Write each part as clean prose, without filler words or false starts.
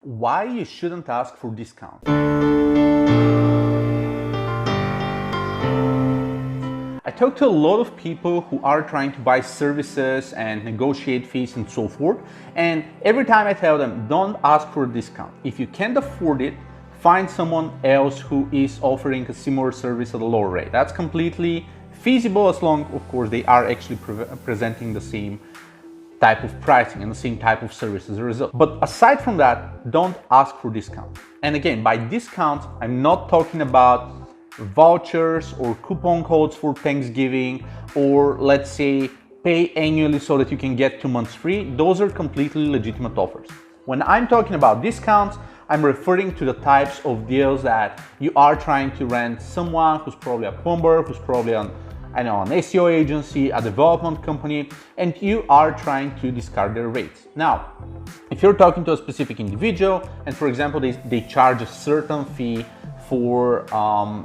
Why you shouldn't ask for discounts. I talk to a lot of people who are trying to buy services and negotiate fees and so forth, and every time I tell them, don't ask for a discount. If you can't afford it, find someone else who is offering a similar service at a lower rate. That's completely feasible as long, of course, they are actually presenting the same type of pricing and the same type of service as a result. But aside from that, don't ask for discounts. And again, by discounts, I'm not talking about vouchers or coupon codes for Thanksgiving, or let's say pay annually so that you can get 2 months free. Those are completely legitimate offers. When I'm talking about discounts, I'm referring to the types of deals that you are trying to rent someone who's probably a plumber, who's probably an SEO agency, a development company, and you are trying to discard their rates. Now, if you're talking to a specific individual and for example, they charge a certain fee for,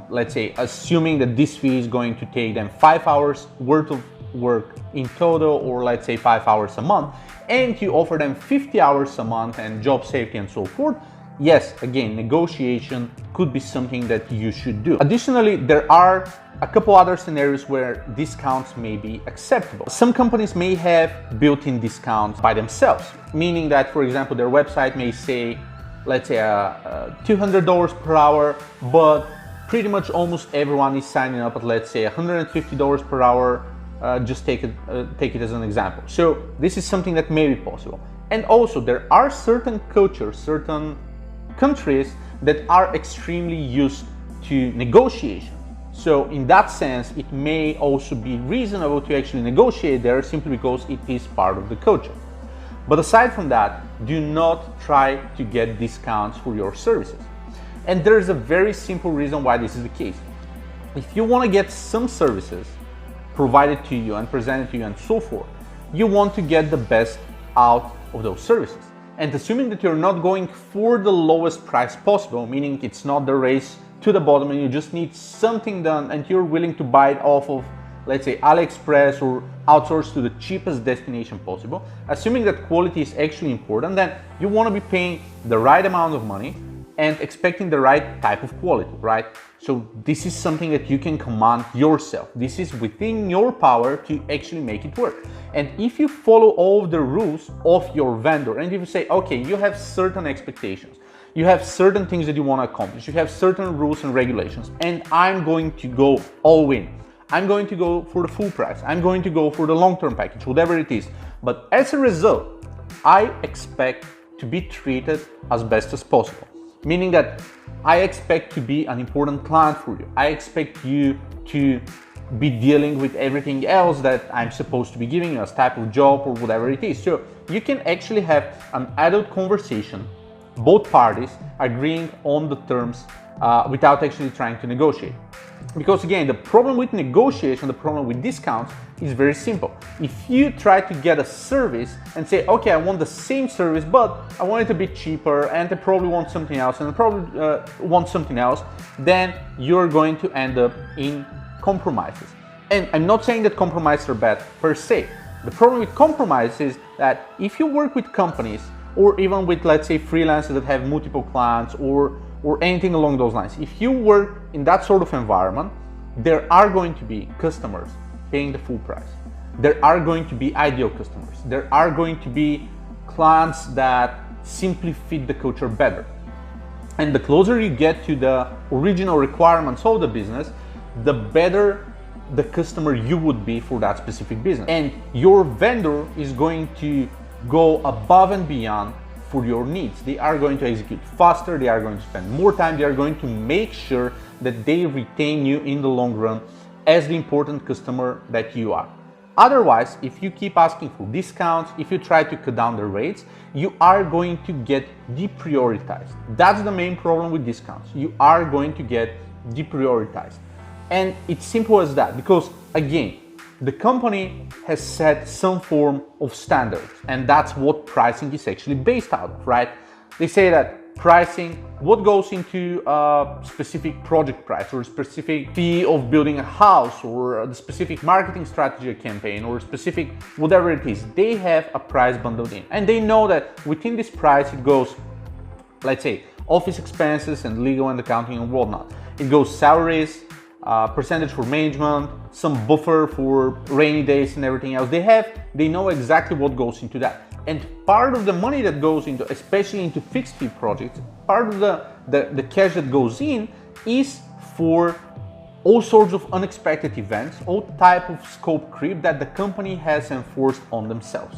let's say, assuming that this fee is going to take them 5 hours worth of work in total, or let's say 5 hours a month, and you offer them 50 hours a month and job safety and so forth, yes, again, negotiation could be something that you should do. Additionally, there are a couple other scenarios where discounts may be acceptable. Some companies may have built-in discounts by themselves, meaning that, for example, their website may say, let's say $200 per hour, but pretty much almost everyone is signing up at, let's say, $150 per hour. Just take it as an example. So this is something that may be possible. And also, there are certain cultures, certain countries that are extremely used to negotiation. So in that sense, it may also be reasonable to actually negotiate there simply because it is part of the culture. But aside from that, do not try to get discounts for your services. And there's a very simple reason why this is the case. If you want to get some services provided to you and presented to you and so forth, you want to get the best out of those services. And assuming that you're not going for the lowest price possible, meaning it's not the race to the bottom and you just need something done and you're willing to buy it off of, let's say, AliExpress or outsource to the cheapest destination possible, assuming that quality is actually important, then you want to be paying the right amount of money and expecting the right type of quality, right? So this is something that you can command yourself. This is within your power to actually make it work. And if you follow all of the rules of your vendor, and if you say, okay, you have certain expectations, you have certain things that you want to accomplish, you have certain rules and regulations, and I'm going to go all in. I'm going to go for the full price. I'm going to go for the long-term package, whatever it is. But as a result, I expect to be treated as best as possible. Meaning that I expect to be an important client for you. I expect you to be dealing with everything else that I'm supposed to be giving you as type of job or whatever it is. So you can actually have an adult conversation, both parties agreeing on the terms without actually trying to negotiate. Because again, the problem with negotiation, the problem with discounts is very simple. If you try to get a service and say, okay, I want the same service, but I want it a bit cheaper and I probably want something else and I probably want something else, then you're going to end up in compromises. And I'm not saying that compromises are bad per se. The problem with compromises is that if you work with companies or even with, let's say, freelancers that have multiple clients or anything along those lines, if you work in that sort of environment, there are going to be customers paying the full price. There are going to be ideal customers. There are going to be clients that simply fit the culture better. And the closer you get to the original requirements of the business, the better the customer you would be for that specific business. And your vendor is going to go above and beyond for your needs. They are going to execute faster, they are going to spend more time, they are going to make sure that they retain you in the long run as the important customer that you are. Otherwise, if you keep asking for discounts, if you try to cut down the rates, you are going to get deprioritized. That's the main problem with discounts. You are going to get deprioritized. And it's simple as that, because again, the company has set some form of standards, and that's what pricing is actually based out of, right? They say that pricing, what goes into a specific project price or a specific fee of building a house or the specific marketing strategy campaign or specific whatever it is, they have a price bundled in. And they know that within this price it goes let's say, office expenses and legal and accounting and whatnot. It goes salaries, percentage for management, some buffer for rainy days and everything else. They know exactly what goes into that. And part of the money that goes into, especially into fixed fee projects, part of the cash that goes in is for all sorts of unexpected events, all type of scope creep that the company has enforced on themselves.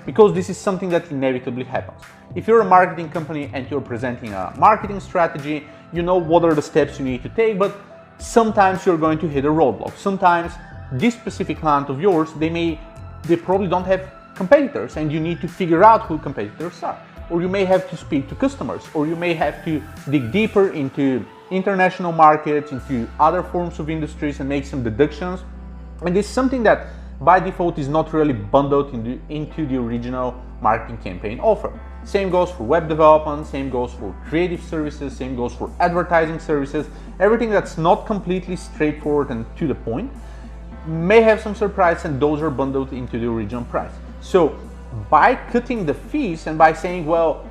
Because this is something that inevitably happens. If you're a marketing company and you're presenting a marketing strategy, you know what are the steps you need to take, but sometimes you're going to hit a roadblock. Sometimes this specific client of yours, they probably don't have competitors, and you need to figure out who competitors are. Or you may have to speak to customers, or you may have to dig deeper into international markets, into other forms of industries and make some deductions. And this is something that by default is not really bundled into the original marketing campaign offer. Same goes for web development, same goes for creative services, same goes for advertising services. Everything that's not completely straightforward and to the point may have some surprise, and those are bundled into the original price. So by cutting the fees and by saying, well,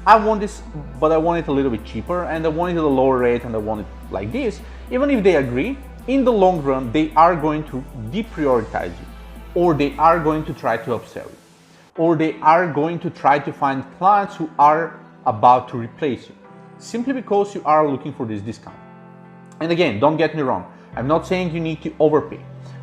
I want this, but I want it a little bit cheaper, and I want it at a lower rate, and I want it like this, even if they agree, in the long run, they are going to deprioritize you, or they are going to try to upsell you, or they are going to try to find clients who are about to replace you, simply because you are looking for this discount. And again, don't get me wrong, I'm not saying you need to overpay.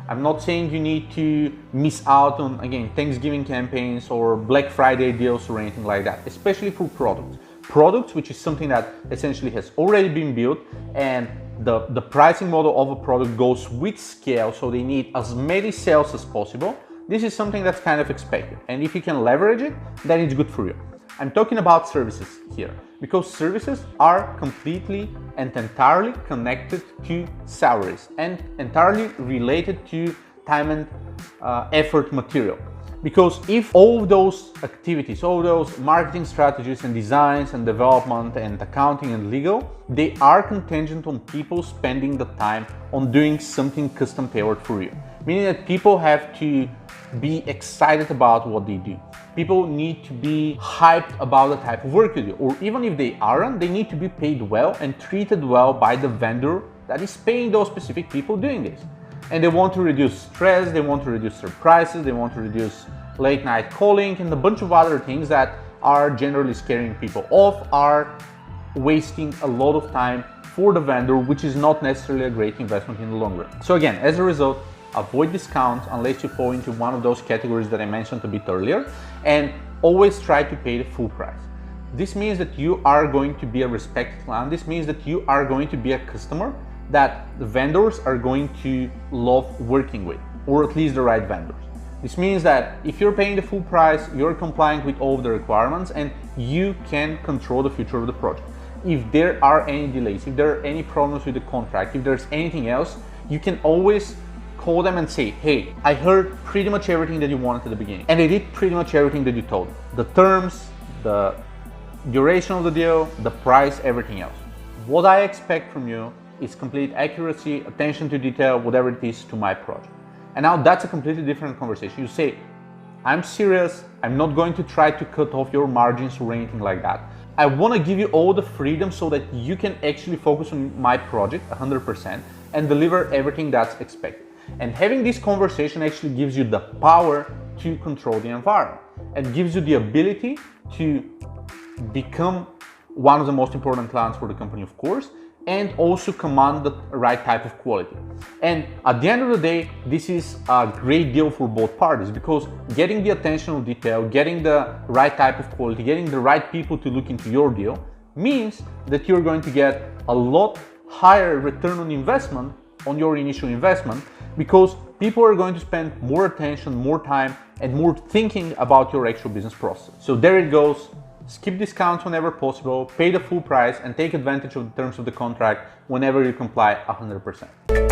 I'm not saying you need to miss out on, again, Thanksgiving campaigns or Black Friday deals or anything like that, especially for products. Products, which is something that essentially has already been built, and the pricing model of a product goes with scale, so they need as many sales as possible. This is something that's kind of expected. And if you can leverage it, then it's good for you. I'm talking about services here, because services are completely and entirely connected to salaries and entirely related to time and effort material. Because if all those activities, all those marketing strategies and designs and development and accounting and legal, they are contingent on people spending the time on doing something custom tailored for you. Meaning that people have to be excited about what they do. People need to be hyped about the type of work you do, or even if they aren't, they need to be paid well and treated well by the vendor that is paying those specific people doing this. And they want to reduce stress, they want to reduce their prices, they want to reduce late night calling and a bunch of other things that are generally scaring people off, are wasting a lot of time for the vendor, which is not necessarily a great investment in the long run. So again, as a result, avoid discounts unless you fall into one of those categories that I mentioned a bit earlier, and always try to pay the full price. This means that you are going to be a respected client. This means that you are going to be a customer that the vendors are going to love working with, or at least the right vendors. This means that if you're paying the full price, you're complying with all of the requirements, and you can control the future of the project. If there are any delays, if there are any problems with the contract, if there's anything else, you can always call them and say, hey, I heard pretty much everything that you wanted at the beginning, and I did pretty much everything that you told me. The terms, the duration of the deal, the price, everything else. What I expect from you is complete accuracy, attention to detail, whatever it is to my project. And now that's a completely different conversation. You say, I'm serious, I'm not going to try to cut off your margins or anything like that. I want to give you all the freedom so that you can actually focus on my project 100% and deliver everything that's expected. And having this conversation actually gives you the power to control the environment and gives you the ability to become one of the most important clients for the company, of course, and also command the right type of quality. And at the end of the day, this is a great deal for both parties, because getting the attention to detail, getting the right type of quality, getting the right people to look into your deal means that you're going to get a lot higher return on investment on your initial investment, because people are going to spend more attention, more time, and more thinking about your actual business process. So there it goes. Skip discounts whenever possible, pay the full price, and take advantage of the terms of the contract whenever you comply 100%.